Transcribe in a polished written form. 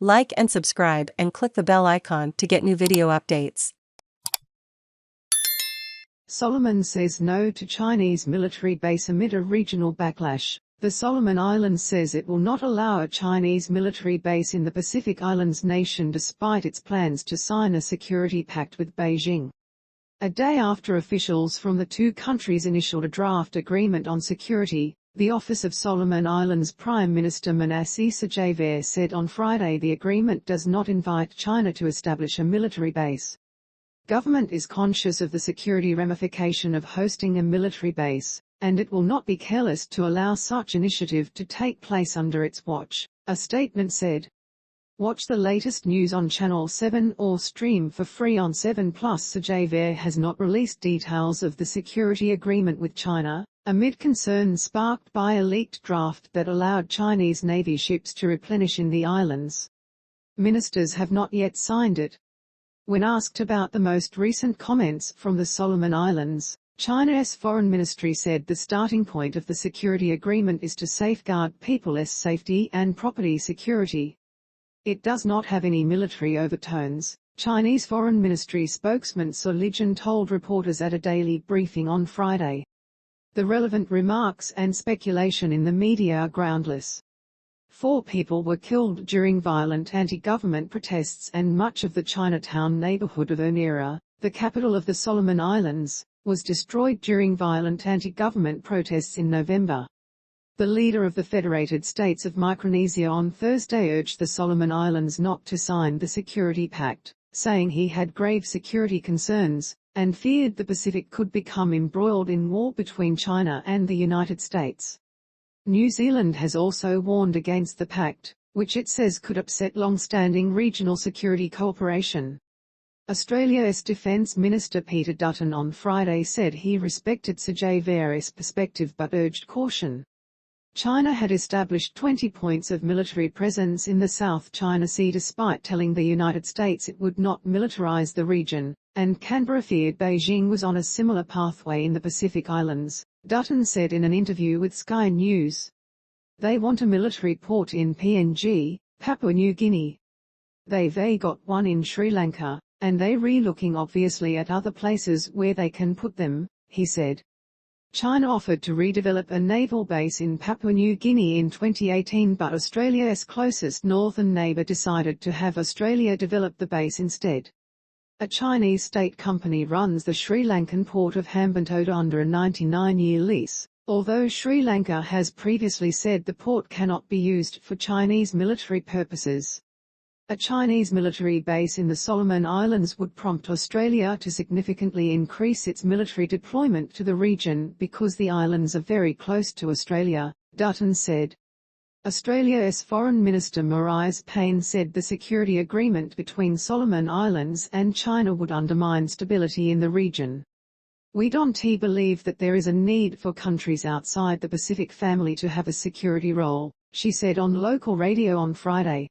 Like and subscribe and click the bell icon to get new video updates. Solomon says no to Chinese military base amid a regional backlash. The Solomon Islands says it will not allow a Chinese military base in the Pacific Islands nation despite its plans to sign a security pact with Beijing. A day after officials from the two countries initialed a draft agreement on security, the Office of Solomon Islands Prime Minister Manasseh Sogavare said on Friday the agreement does not invite China to establish a military base. Government is conscious of the security ramification of hosting a military base, and it will not be careless to allow such initiative to take place under its watch, a statement said. Watch the latest news on Channel 7 or stream for free on 7 Plus. Sogavare has not released details of the security agreement with China, amid concerns sparked by a leaked draft that allowed Chinese Navy ships to replenish in the islands. Ministers have not yet signed it. When asked about the most recent comments from the Solomon Islands, China's foreign ministry said the starting point of the security agreement is to safeguard people's safety and property security. It does not have any military overtones, Chinese Foreign Ministry spokesman Zhao Lijian told reporters at a daily briefing on Friday. The relevant remarks and speculation in the media are groundless. 4 people were killed during violent anti-government protests and much of the Chinatown neighbourhood of Honiara, the capital of the Solomon Islands, was destroyed during violent anti-government protests in November. The leader of the Federated States of Micronesia on Thursday urged the Solomon Islands not to sign the security pact, saying he had grave security concerns, and feared the Pacific could become embroiled in war between China and the United States. New Zealand has also warned against the pact, which it says could upset long-standing regional security cooperation. Australia's Defence Minister Peter Dutton on Friday said he respected Sogavare's perspective but urged caution. China had established 20 points of military presence in the South China Sea despite telling the United States it would not militarize the region, and Canberra feared Beijing was on a similar pathway in the Pacific Islands, Dutton said in an interview with Sky News. They want a military port in PNG, Papua New Guinea. They've got one in Sri Lanka, and they're re-looking obviously at other places where they can put them, he said. China offered to redevelop a naval base in Papua New Guinea in 2018 but Australia's closest northern neighbour decided to have Australia develop the base instead. A Chinese state company runs the Sri Lankan port of Hambantota under a 99-year lease, although Sri Lanka has previously said the port cannot be used for Chinese military purposes. A Chinese military base in the Solomon Islands would prompt Australia to significantly increase its military deployment to the region because the islands are very close to Australia, Dutton said. Australia's Foreign Minister Marise Payne said the security agreement between Solomon Islands and China would undermine stability in the region. We don't believe that there is a need for countries outside the Pacific family to have a security role, she said on local radio on Friday.